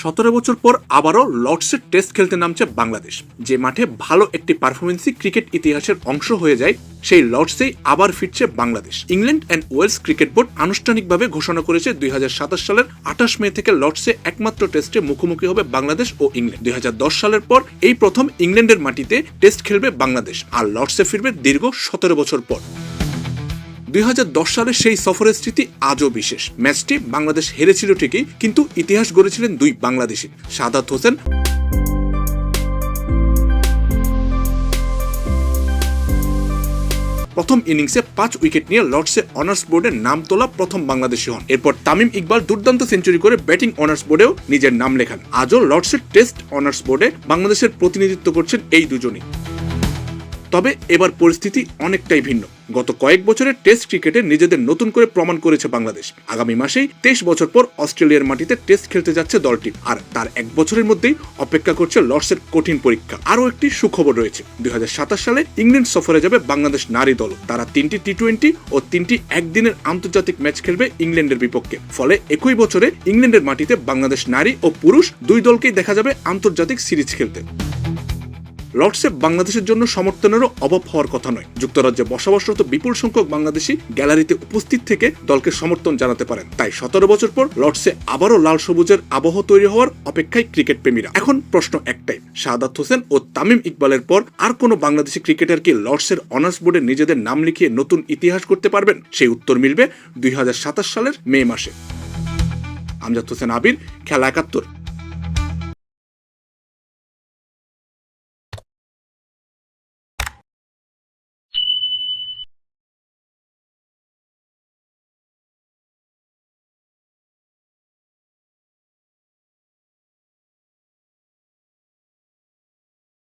17 বছর পর আবারও লর্ডসের টেস্ট খেলতে নামছে বাংলাদেশ। যে মাঠে ভালো একটি পারফরমেন্সই ক্রিকেট ইতিহাসের অংশ হয়ে যায়, সেই লর্ডসেই আবার ফিরছে Bangladesh. England and Wales cricket board আনুষ্ঠানিকভাবে ঘোষণা করেছে 2027 সালের 28 মে থেকে লর্ডসে একমাত্র টেস্টে মুখোমুখি হবে বাংলাদেশ ও ইংল্যান্ড। 2010 সালের পর এই প্রথম ইংল্যান্ডের মাটিতে টেস্ট খেলবে বাংলাদেশ, আর লর্ডসে ফিরবে দীর্ঘ 17 বছর পর। 2010 সালের সেই সফরের স্মৃতি আজও বিশেষ। ম্যাচটি বাংলাদেশ হেরেছিল ঠিকই, কিন্তু ইতিহাস গড়েছিলেন দুই বাংলাদেশি, সাদাত হোসেন প্রথম ইনিংসে 5 উইকেট নিয়ে লর্ডসে অনার্স বোর্ডে নাম তোলা প্রথম বাংলাদেশি হন। এরপর তামিম ইকবাল দুর্দান্ত সেঞ্চুরি করে ব্যাটিং অনার্স বোর্ডেও নিজের নাম লেখান। আজও লর্ডসের টেস্ট অনার্স বোর্ডে বাংলাদেশের প্রতিনিধিত্ব করছেন এই দুজনই। তবে এবার পরিস্থিতি অনেকটাই ভিন্ন। গত কয়েক বছরের টেস্ট ক্রিকেটে নিজেদের নতুন করে প্রমাণ করেছে বাংলাদেশ। আগামী মাসেই 23 বছর পর অস্ট্রেলিয়ার মাটিতে টেস্ট খেলতে যাচ্ছে দলটি, আর তার এক বছরের মধ্যেই অপেক্ষা করছে লর্ডসের কঠিন পরীক্ষা। আরও একটি সুখবর রয়েছে, 2027 সালে ইংল্যান্ড সফরে যাবে বাংলাদেশ নারী দল। তারা 3টি টি-20 ও 3টি একদিনের আন্তর্জাতিক ম্যাচ খেলবে ইংল্যান্ডের বিপক্ষে। ফলে একই বছরে ইংল্যান্ডের মাটিতে বাংলাদেশ নারী ও পুরুষ দুই দলকেই দেখা যাবে আন্তর্জাতিক সিরিজ খেলতে। লর্ডসে বাংলাদেশের জন্য সমর্থনেরও অভাব হওয়ার কথা নয়। যুক্তরাজ্যে বসবাসরত বিপুল সংখ্যক বাংলাদেশি গ্যালারিতে উপস্থিত থেকে দলকে সমর্থন জানাতে পারেন। তাই 17 বছর পর লর্ডসে আবারও লাল সবুজের আবহ তৈরি হওয়ার অপেক্ষায় ক্রিকেট প্রেমীরা। এখন প্রশ্ন একটাই, সাদাত হোসেন ও তামিম ইকবালের পর আর কোনো বাংলাদেশি ক্রিকেটার কি লর্ডসের অনার্স বোর্ডে নিজেদের নাম লিখিয়ে নতুন ইতিহাস করতে পারবেন? সেই উত্তর মিলবে 2027 সালের মে মাসে। আমজাদ হোসেন আবির, খেলা 71।